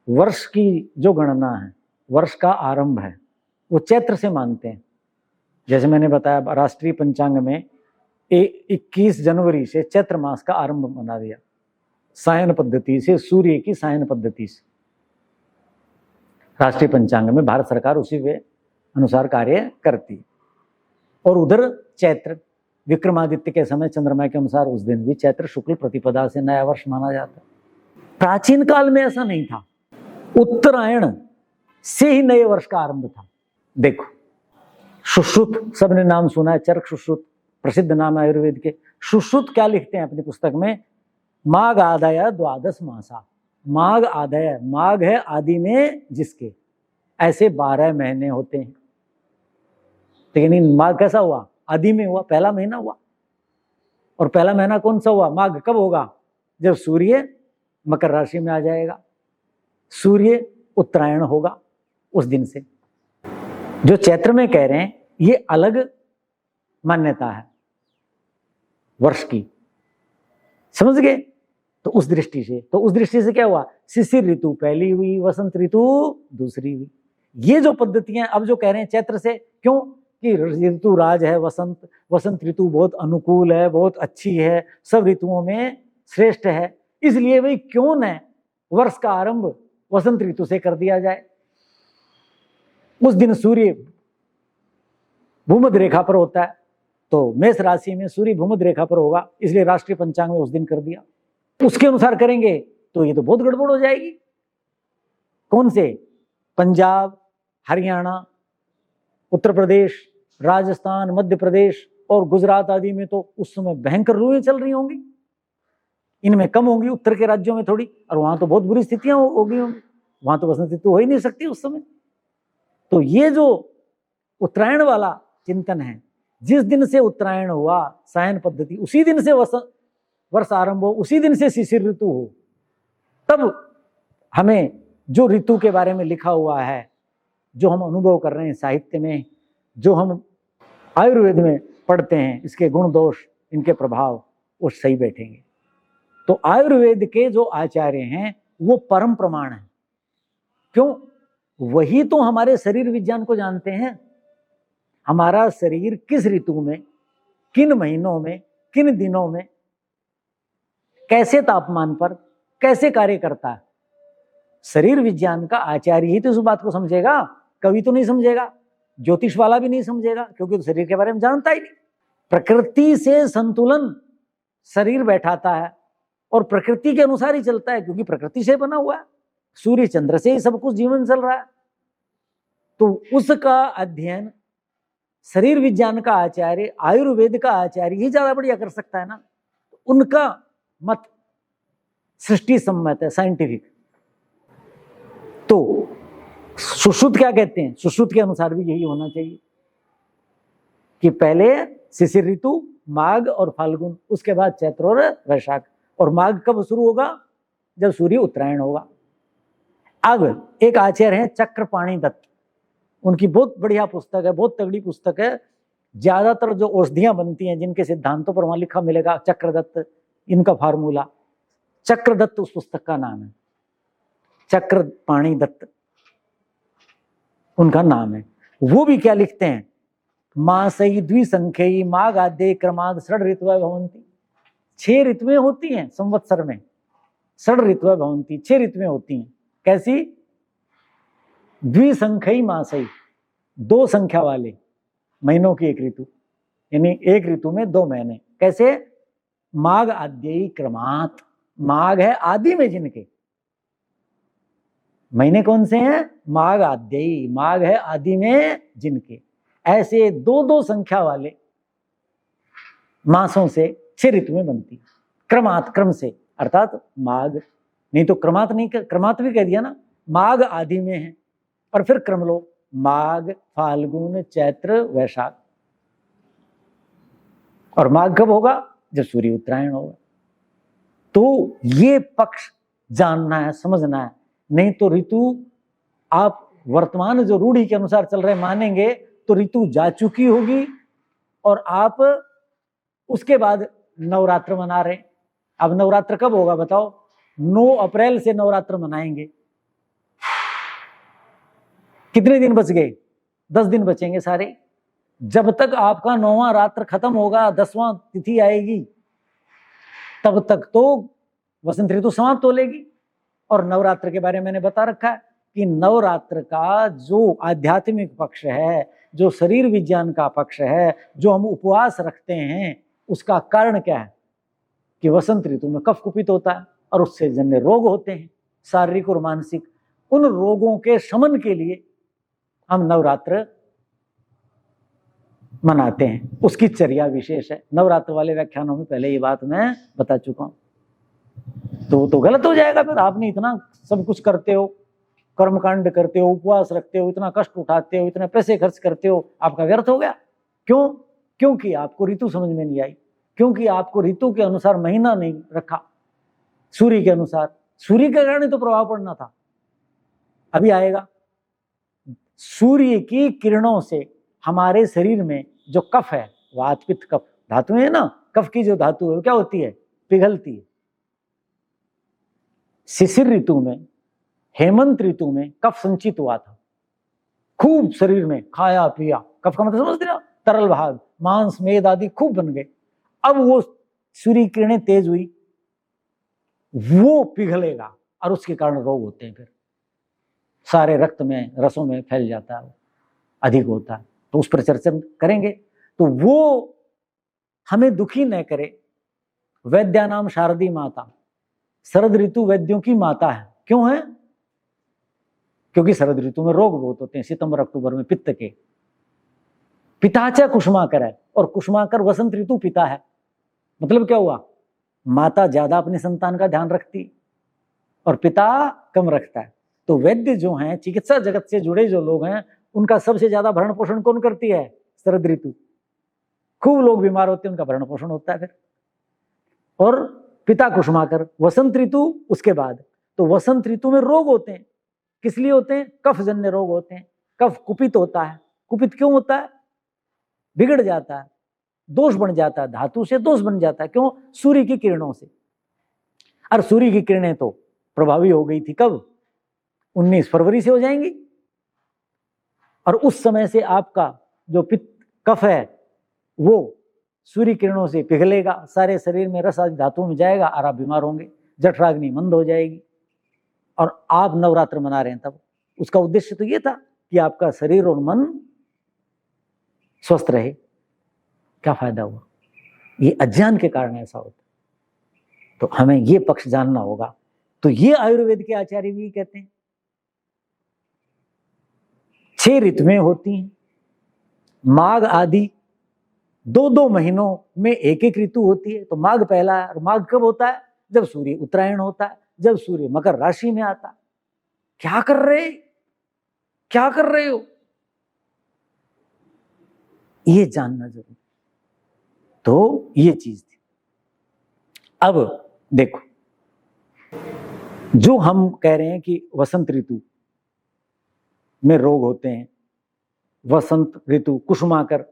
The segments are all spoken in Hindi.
वर्ष की जो गणना है, वर्ष का आरंभ है, वो चैत्र से मानते हैं। जैसे मैंने बताया, राष्ट्रीय पंचांग में 21 जनवरी से चैत्र मास का आरंभ बना दिया, सायन पद्धति से, सूर्य की सायन पद्धति से। राष्ट्रीय पंचांग में भारत सरकार उसी के अनुसार कार्य करती है। और उधर चैत्र विक्रमादित्य के समय चंद्रमा के अनुसार उस दिन भी चैत्र शुक्ल प्रतिपदा से नया वर्ष माना जाता है। प्राचीन काल में ऐसा नहीं था, उत्तरायण से ही नए वर्ष का आरंभ था। देखो, सुश्रुत सबने नाम सुना है, चरक सुश्रुत प्रसिद्ध नाम है आयुर्वेद के। सुश्रुत क्या लिखते हैं अपनी पुस्तक में? माघ आदाय द्वादश मासा। माघ आदाय, माघ है आदि में जिसके, ऐसे 12 महीने होते हैं। लेकिन माघ कैसा हुआ? आदि में हुआ, पहला महीना हुआ। और पहला महीना कौन सा हुआ? माघ कब होगा? जब सूर्य मकर राशि में आ जाएगा, सूर्य उत्तरायण होगा उस दिन से। जो चैत्र में कह रहे हैं ये अलग मान्यता है वर्ष की, समझ गए? तो उस दृष्टि से क्या हुआ? शिशिर ऋतु पहली हुई, वसंत ऋतु दूसरी हुई। ये जो पद्धतियां अब जो कह रहे हैं चैत्र से, क्यों कि ऋतु राज है, वसंत ऋतु बहुत अनुकूल है, बहुत अच्छी है, सब ऋतुओं में श्रेष्ठ है, इसलिए भाई क्यों न वर्ष का आरंभ वसंत ऋतु से कर दिया जाए। उस दिन सूर्य भूमध्य रेखा पर होता है, तो मेष राशि में सूर्य भूमध्य रेखा पर होगा, इसलिए राष्ट्रीय पंचांग में उस दिन कर दिया। उसके अनुसार करेंगे तो ये तो बहुत गड़बड़ हो जाएगी। कौन से? पंजाब, हरियाणा, उत्तर प्रदेश, राजस्थान, मध्य प्रदेश और गुजरात आदि में तो उस समय भयंकर लूएं चल रही होंगी, इनमें कम होंगी, उत्तर के राज्यों में थोड़ी, और वहां तो बहुत बुरी स्थितियां होगी, वहां तो वसंत ऋतु हो ही नहीं सकती उस समय। तो ये जो उत्तरायण वाला चिंतन है, जिस दिन से उत्तरायण हुआ सायन पद्धति, उसी दिन से वर्ष आरंभ हो, उसी दिन से शिशिर ऋतु हो, तब हमें जो ऋतु के बारे में लिखा हुआ है, जो हम अनुभव कर रहे हैं साहित्य में, जो हम आयुर्वेद में पढ़ते हैं, इसके गुण दोष, इनके प्रभाव, वो सही बैठेंगे। तो आयुर्वेद के जो आचार्य हैं वो परम प्रमाण है। क्यों? वही तो हमारे शरीर विज्ञान को जानते हैं। हमारा शरीर किस ऋतु में, किन महीनों में, किन दिनों में, कैसे तापमान पर कैसे कार्य करता है, शरीर विज्ञान का आचार्य ही तो इस बात को समझेगा, कवि तो नहीं समझेगा, ज्योतिष वाला भी नहीं समझेगा, क्योंकि तो शरीर के बारे में जानता ही नहीं। प्रकृति से संतुलन शरीर बैठाता है और प्रकृति के अनुसार ही चलता है, क्योंकि प्रकृति से बना हुआ है, सूर्य चंद्र से ही सब कुछ जीवन चल रहा है। तो उसका अध्ययन शरीर विज्ञान का आचार्य, आयुर्वेद का आचार्य ही ज्यादा बढ़िया कर सकता है ना। उनका मत सृष्टि सम्मत है, साइंटिफिक। तो सुश्रुत क्या कहते हैं? सुश्रुत के अनुसार भी यही होना चाहिए कि पहले शिशिर ऋतु माघ और फाल्गुन, उसके बाद चैत्र और वैशाख। और माघ कब शुरू होगा? जब सूर्य उत्तरायण होगा। अब एक आचार्य हैं चक्रपाणी दत्त, उनकी बहुत बढ़िया पुस्तक है, बहुत तगड़ी पुस्तक है। ज्यादातर जो औषधियां बनती हैं जिनके सिद्धांतों पर वहां लिखा मिलेगा चक्रदत्त, इनका फार्मूला चक्रदत्त उस पुस्तक का नाम है, चक्रपाणी दत्त उनका नाम है। वो भी क्या लिखते हैं? मासई द्विसंख्यई माघ आद्य क्रमाद षड ऋतुः भवन्ति। 6 ऋतुएं होती हैं संवत्सर में, षड ऋतुः भवन्ति, 6 ऋतुएं होती हैं। कैसी? द्विसंख्यई मासई, 2 संख्या वाले महीनों की एक ऋतु, यानी एक ऋतु में 2 महीने। कैसे? माघ आद्यई क्रमात्, माघ है आदि में जिनके, महीने कौन से हैं? माघ आद्यई, माघ है आदि में जिनके। ऐसे 2-2 संख्या वाले मासों से 6 ऋतुएं बनती, क्रमात्, क्रम से, अर्थात माघ नहीं तो क्रमात् नहीं, क्रमात् भी कह दिया ना, माघ आदि में है, और फिर क्रम लो, माघ, फाल्गुन, चैत्र, वैशाख। और माघ कब होगा? जब सूर्य उत्तरायण होगा। तो ये पक्ष जानना है, समझना है। नहीं तो ऋतु आप वर्तमान जो रूढ़ी के अनुसार चल रहे मानेंगे तो ऋतु जा चुकी होगी, और आप उसके बाद नवरात्र मना रहे। अब नवरात्र कब होगा बताओ? 9 अप्रैल से नवरात्र मनाएंगे, कितने दिन बच गए? 10 दिन बचेंगे सारे। जब तक आपका 9वां रात्र खत्म होगा, 10वां तिथि आएगी, तब तक तो वसंत ऋतु समाप्त हो लेगी। और नवरात्र के बारे में मैंने बता रखा है कि नवरात्र का जो आध्यात्मिक पक्ष है, जो शरीर विज्ञान का पक्ष है, जो हम उपवास रखते हैं, उसका कारण क्या है कि वसंत ऋतु में कफ कुपित होता है और उससे जन्य रोग होते हैं, शारीरिक और मानसिक। उन रोगों के शमन के लिए हम नवरात्र मनाते हैं, उसकी चर्या विशेष है। नवरात्र वाले व्याख्यानों में पहले ये बात मैं बता चुका हूं। तो गलत हो जाएगा फिर। आपने इतना सब कुछ करते हो, कर्मकांड करते हो, उपवास रखते हो, इतना कष्ट उठाते हो, इतने पैसे खर्च करते हो, आपका व्यर्थ हो गया। क्यों? क्योंकि आपको ऋतु समझ में नहीं आई, क्योंकि आपको ऋतु के अनुसार महीना नहीं रखा, सूर्य के अनुसार। सूर्य के कारण तो प्रभाव पड़ना था, अभी आएगा। सूर्य की किरणों से हमारे शरीर में जो कफ है, वात पित्त कफ धातु है ना, कफ की जो धातु है वो क्या होती है? पिघलती है। शिशिर ऋतु में, हेमंत ऋतु में कफ संचित हुआ था खूब शरीर में, खाया पिया, कफ का मतलब समझते ना, तरल भाग, मांस मेद आदि खूब बन गए। अब वो सूर्य किरणें तेज हुई, वो पिघलेगा और उसके कारण रोग होते हैं। फिर सारे रक्त में, रसों में फैल जाता है, अधिक होता है। तो उस पर चर्चा करेंगे। तो वो हमें दुखी न करे। वैद्यानाम शारदी माता, शरद ऋतु वैद्यों की माता है। क्यों है? क्योंकि शरद ऋतु में रोग बहुत होते हैं, सितंबर अक्टूबर में पित्त के। पिताचा कुसुमाकर है, और कुसुमाकर वसंत ऋतु पिता है। मतलब क्या हुआ? माता ज्यादा अपने संतान का ध्यान रखती और पिता कम रखता है। तो वैद्य जो हैं, चिकित्सा जगत से जुड़े जो लोग हैं, उनका सबसे ज्यादा भरण पोषण कौन करती है? शरद ऋतु। खूब लोग बीमार होते हैं, उनका भरण पोषण होता है फिर। और पिता कुसुमाकर, वसंत ऋतु उसके बाद। तो वसंत ऋतु में रोग होते हैं। किस लिए होते हैं? कफजन्य रोग होते हैं। कफ कुपित होता है। कुपित क्यों होता है? बिगड़ जाता है, दोष बन जाता है, धातु से दोष बन जाता है। क्यों? सूर्य की किरणों से। और सूर्य की किरणें तो प्रभावी हो गई थी कब? 19 फरवरी से हो जाएंगी। और उस समय से आपका जो पित्त कफ है वो सूर्य किरणों से पिघलेगा, सारे शरीर में रस आदि धातुओं में जाएगा और आप बीमार होंगे, जठराग्नि मंद हो जाएगी। और आप नवरात्र मना रहे हैं तब। उसका उद्देश्य तो ये था कि आपका शरीर और मन स्वस्थ रहे। क्या फायदा हुआ? ये अज्ञान के कारण ऐसा होता। तो हमें ये पक्ष जानना होगा। तो ये आयुर्वेद के आचार्य भी कहते हैं 6 ऋतुएं होती हैं, माघ आदि 2-2 महीनों में एक ऋतु होती है। तो माघ पहला है। और माघ कब होता है? जब सूर्य उत्तरायण होता है, जब सूर्य मकर राशि में आता है। क्या कर रहे हो? ये जानना जरूरी। तो ये चीज थी। अब देखो, जो हम कह रहे हैं कि वसंत ऋतु में रोग होते हैं, वसंत ऋतु कुसुमाकर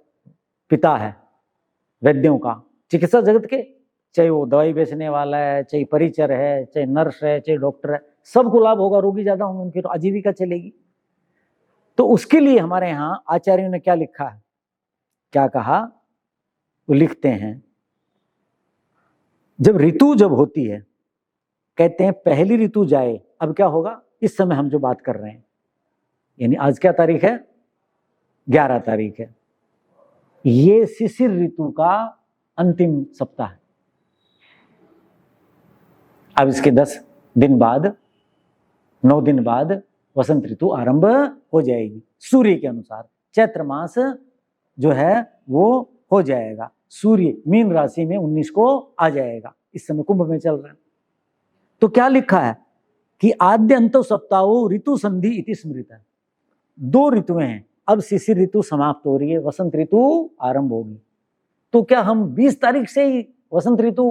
पिता है वैद्यों का, चिकित्सा जगत के, चाहे वो दवाई बेचने वाला है, चाहे परिचर है, चाहे नर्स है, चाहे डॉक्टर है, सबको लाभ होगा। रोगी ज्यादा होंगे, उनकी तो आजीविका चलेगी। तो उसके लिए हमारे यहाँ आचार्यों ने क्या लिखा है, क्या कहा? वो लिखते हैं, जब ऋतु जब होती है, कहते हैं पहली ऋतु जाए। अब क्या होगा? इस समय हम जो बात कर रहे हैं, यानी आज क्या तारीख है? 11 तारीख है। ये शिशिर ऋतु का अंतिम सप्ताह है। अब इसके 10 दिन बाद, 9 दिन बाद वसंत ऋतु आरंभ हो जाएगी सूर्य के अनुसार। चैत्र मास जो है वो हो जाएगा। सूर्य मीन राशि में 19 को आ जाएगा। इस समय कुंभ में चल रहा है। तो क्या लिखा है कि आद्य अंत सप्ताहो ऋतु संधि इति स्मृत है। 2 ऋतुएं हैं। अब शिशिर ऋतु समाप्त हो रही है, वसंत ऋतु आरंभ होगी। तो क्या हम 20 तारीख से ही वसंत ऋतु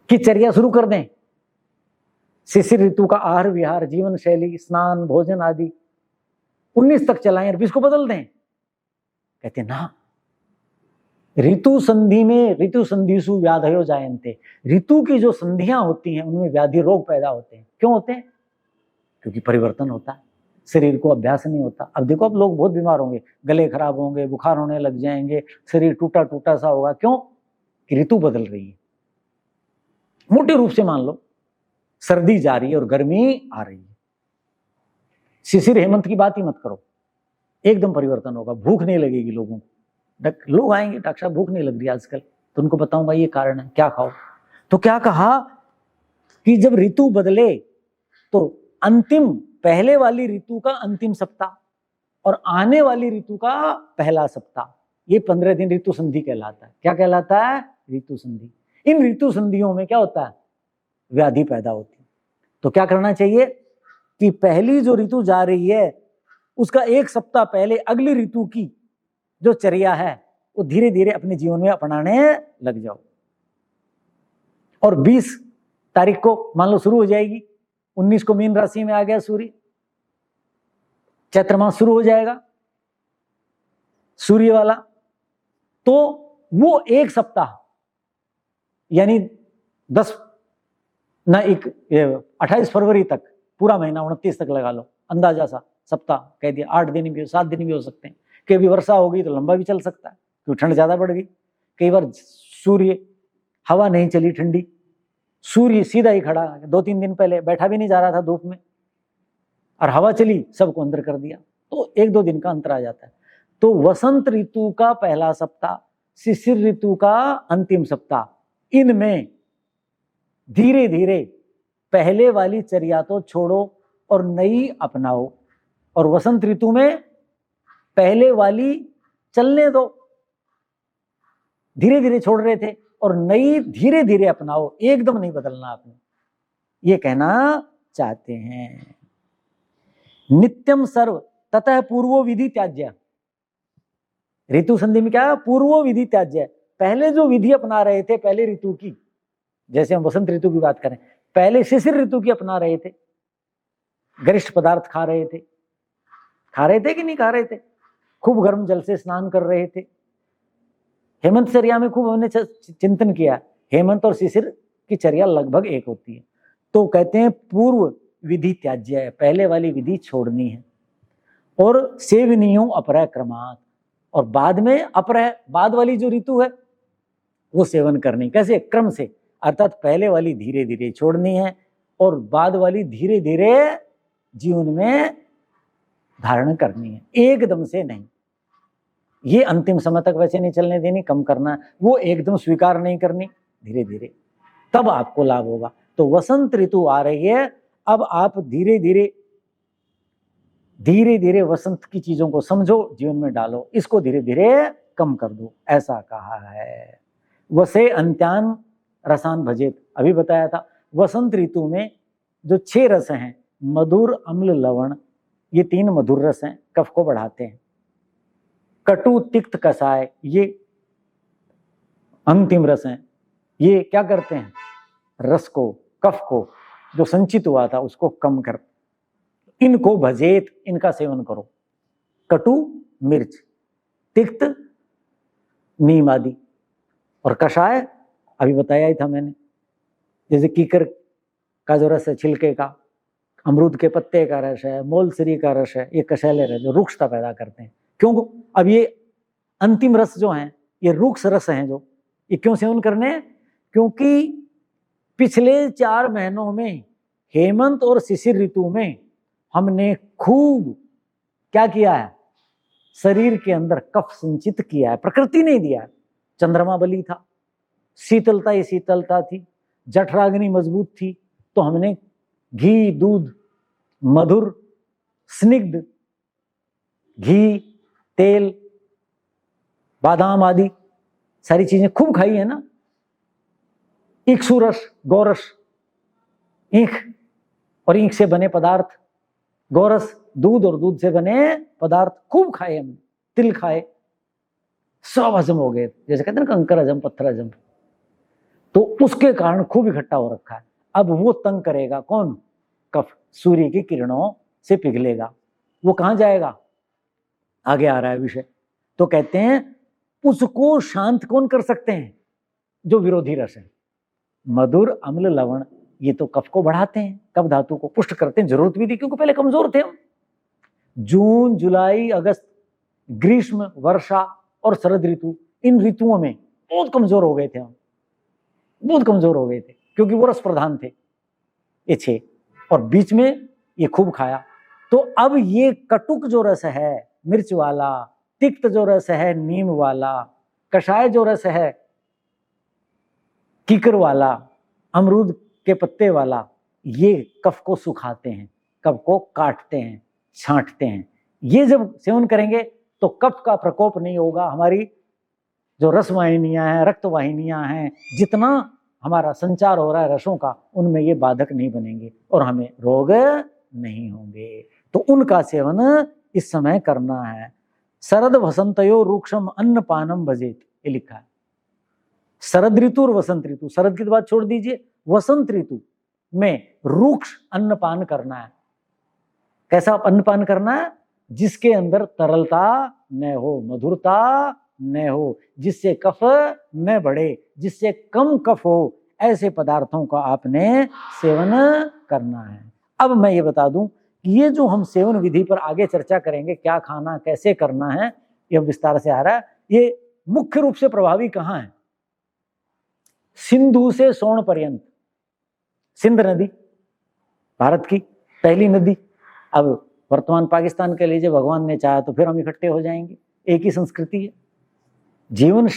की चर्या शुरू कर दें? शिशिर ऋतु का आहार विहार, जीवन शैली, स्नान, भोजन आदि 19 तक चलाएं और 20 को बदल दें? कहते ना, ऋतु संधि में ऋतु संधिषु व्याधयो जायन्ते। ऋतु की जो संधियां होती हैं उनमें व्याधि रोग पैदा होते हैं। क्यों होते हैं? क्योंकि परिवर्तन होता है। शरीर को अभ्यास नहीं होता। अब देखो, अब लोग बहुत बीमार होंगे, गले खराब होंगे, बुखार होने लग जाएंगे, शरीर टूटा टूटा सा होगा। क्यों? कि ऋतु बदल रही है। मोटे रूप से मान लो सर्दी जा रही है और गर्मी आ रही है। शिशिर हेमंत की बात ही मत करो, एकदम परिवर्तन होगा, भूख नहीं लगेगी लोगों को। लोग आएंगे, डॉक्टर साहब भूख नहीं लग रही आजकल, तो उनको बताऊंगा ये कारण है, क्या खाओ। तो क्या कहा कि जब ऋतु बदले तो अंतिम, पहले वाली ऋतु का अंतिम सप्ताह और आने वाली ऋतु का पहला सप्ताह, ये 15 दिन ऋतु संधि कहलाता है। क्या कहलाता है? ऋतु संधि। इन ऋतु संधियों में क्या होता है? व्याधि पैदा होती है। तो क्या करना चाहिए कि पहली जो ऋतु जा रही है उसका एक सप्ताह पहले अगली ऋतु की जो चर्या है वो धीरे धीरे अपने जीवन में अपनाने लग जाओ। और 20 तारीख को मान लो शुरू हो जाएगी, 19 को मीन राशि में आ गया सूर्य, चैत्र मास शुरू हो जाएगा सूर्य वाला। तो वो एक सप्ताह यानी 28 फरवरी तक, पूरा महीना 29 तक लगा लो, अंदाजा सा सप्ताह कह दिया। 8 दिन भी, 7 दिन भी हो सकते हैं। कई भी वर्षा होगी तो लंबा भी चल सकता है क्योंकि ठंड ज्यादा बढ़ गई। कई बार सूर्य, हवा नहीं चली ठंडी, सूर्य सीधा ही खड़ा, 2-3 दिन पहले बैठा भी नहीं जा रहा था धूप में और हवा चली, सबको अंदर कर दिया, तो 1-2 दिन का अंतर आ जाता है। तो वसंत ऋतु का पहला सप्ताह, शिशिर ऋतु का अंतिम सप्ताह, इनमें धीरे धीरे पहले वाली चर्या तो छोड़ो और नई अपनाओ। और वसंत ऋतु में पहले वाली चलने दो, धीरे धीरे छोड़ रहे थे, और नई धीरे धीरे अपनाओ, एकदम नहीं बदलना आपने, ये कहना चाहते हैं। नित्यम सर्व ततः पूर्वो विधि त्याज्य। ऋतु संधि में क्या? पूर्वो विधि त्याज्य। पहले जो विधि अपना रहे थे पहले ऋतु की, जैसे हम वसंत ऋतु की बात करें, पहले शिशिर ऋतु की अपना रहे थे, गरिष्ठ पदार्थ खा रहे थे कि नहीं खा रहे थे, खूब गर्म जल से स्नान कर रहे थे। हेमंत चर्या में खूब हमने चिंतन किया, हेमंत और शिशिर की चर्या लगभग एक होती है। तो कहते हैं पूर्व विधि त्याज्य है, पहले वाली विधि छोड़नी है। और सेवनीयों अपरः क्रमात्, और बाद में अपरः, बाद वाली जो ऋतु है वो सेवन करनी। कैसे? क्रम से, अर्थात पहले वाली धीरे धीरे छोड़नी है और बाद वाली धीरे धीरे जीवन में धारण करनी है, एकदम से नहीं। ये अंतिम समय तक वैसे नहीं चलने देनी, कम करना, वो एकदम स्वीकार नहीं करनी, धीरे धीरे, तब आपको लाभ होगा। तो वसंत ऋतु आ रही है, अब आप धीरे धीरे वसंत की चीजों को समझो, जीवन में डालो, इसको धीरे धीरे कम कर दो, ऐसा कहा है। वसे अंत्यान रसान भजेत, अभी बताया था। वसंत ऋतु में जो 6 रस हैं, मधुर, अम्ल, लवण, ये 3 मधुर रस हैं, कफ को बढ़ाते हैं। कटु, तिक्त, कसाय, ये अंतिम रस हैं, ये क्या करते हैं? रस को, कफ को जो संचित हुआ था उसको कम कर। इनको भजेत, इनका सेवन करो। कटु मिर्च, तिक्त नीम आदि, और कषाय अभी बताया ही था मैंने, जैसे कीकर का जो रस है, छिलके का, अमरूद के पत्ते का रस है, मोलसरी का रस है, ये कषैले रस जो रुक्षता पैदा करते हैं। क्यों? अब ये अंतिम रस जो हैं, ये रुक्ष रस हैं, जो ये क्यों सेवन करने? क्योंकि पिछले 4 महीनों में हेमंत और शिशिर ऋतु में हमने खूब क्या किया है? शरीर के अंदर कफ संचित किया है, प्रकृति ने दिया है। चंद्रमा बली था, शीतलता ही शीतलता थी, जठराग्नि मजबूत थी, तो हमने घी, दूध, मधुर, स्निग्ध घी, तेल, बादाम आदि सारी चीजें खूब खाई है ना। इक्षुरस, गौरस, ईख और ईख से बने पदार्थ, गौरस दूध और दूध से बने पदार्थ खूब खाए हमने, तिल खाए, सब हजम हो गए, जैसे कहते हैं ना कंकर हजम, पत्थर हजम। तो उसके कारण खूब इकट्ठा हो रखा है। अब वो तंग करेगा कौन? कफ, सूर्य की किरणों से पिघलेगा, वो कहां जाएगा? आगे आ रहा है विषय। तो कहते हैं उसको शांत कौन कर सकते हैं? जो विरोधी रस है, मधुर, अम्ल, लवण, ये तो कफ को बढ़ाते हैं, कफ धातु को पुष्ट करते हैं, जरूरत भी थी क्योंकि पहले कमजोर थे हम, जून, जुलाई, अगस्त, ग्रीष्म, वर्षा और शरद ऋतु, इन ऋतुओं में बहुत कमजोर हो गए थे हम, बहुत कमजोर हो गए थे, क्योंकि वो रस प्रधान थे ये 6, और बीच में ये खूब खाया। तो अब ये कटुक जो रस है मिर्च वाला, तिक्त जो रस है नीम वाला, कषाय जो रस है कीकर वाला, अमरूद के पत्ते वाला, ये कफ को सुखाते हैं, कफ को काटते हैं, छांटते हैं। ये जब सेवन करेंगे तो कफ का प्रकोप नहीं होगा, हमारी जो रस वाहिनियां हैं, रक्त वाहिनियां हैं, जितना हमारा संचार हो रहा है रसों का, उनमें ये बाधक नहीं बनेंगे और हमें रोग नहीं होंगे। तो उनका सेवन इस समय करना है। शरद वसंतयो रूक्षम अन्न पानम भजेत, ये लिखा है। शरद ऋतु और वसंत ऋतु, शरद की बात छोड़ दीजिए, वसंत ऋतु में रूक्ष अन्नपान करना है। कैसा अन्नपान करना है? जिसके अंदर तरलता न हो, मधुरता न हो, जिससे कफ न बढ़े, जिससे कम कफ हो, ऐसे पदार्थों का आपने सेवन करना है। अब मैं ये बता दूं कि ये जो हम सेवन विधि पर आगे चर्चा करेंगे, क्या खाना कैसे करना है, यह विस्तार से आ रहा है। ये मुख्य रूप से प्रभावी कहाँ है? सिंधु से सोन पर्यंत। सिंध नदी भारत की पहली नदी, अब वर्तमान पाकिस्तान के लीजिए, भगवान ने चाहा तो फिर हम इकट्ठे हो जाएंगे, एक ही संस्कृति है, जीवन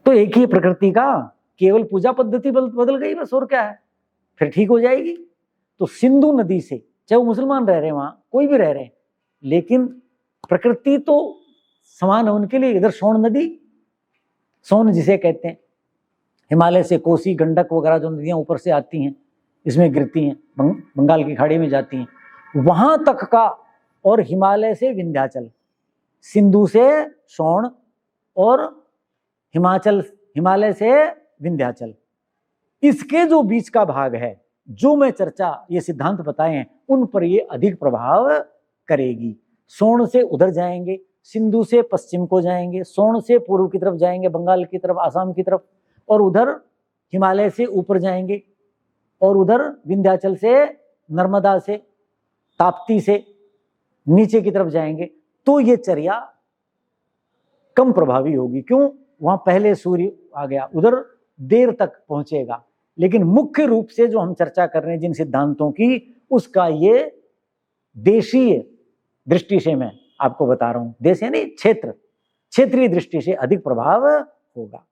तो एक ही प्रकृति का, केवल पूजा पद्धति बदल गई बस, और क्या है, फिर ठीक हो जाएगी। तो सिंधु नदी से, चाहे वो मुसलमान रह रहे हैं वहां, कोई भी रह रहे हैं, लेकिन प्रकृति तो समान है उनके लिए। इधर सोन नदी, सोन जिसे कहते हैं, हिमालय से कोसी, गंडक वगैरह जो नदियां ऊपर से आती हैं, इसमें गिरती हैं, बंगाल की खाड़ी में जाती हैं, वहां तक का, और हिमालय से विंध्याचल, सिंधु से सोन और हिमालय से विंध्याचल, इसके जो बीच का भाग है, जो मैं चर्चा, ये सिद्धांत बताए हैं, उन पर ये अधिक प्रभाव करेगी। सोन से उधर जाएंगे, सिंधु से पश्चिम को जाएंगे, सोन से पूर्व की तरफ जाएंगे, बंगाल की तरफ, आसाम की तरफ, और उधर हिमालय से ऊपर जाएंगे, और उधर विंध्याचल से, नर्मदा से, ताप्ती से नीचे की तरफ जाएंगे। तो ये चर्या कम प्रभावी होगी। क्यों? वहां पहले सूर्य आ गया, उधर देर तक पहुंचेगा। लेकिन मुख्य रूप से जो हम चर्चा कर रहे हैं जिन सिद्धांतों की, उसका ये देशीय दृष्टि से मैं आपको बता रहा हूं, देश यानी क्षेत्र, क्षेत्रीय दृष्टि से अधिक प्रभाव होगा।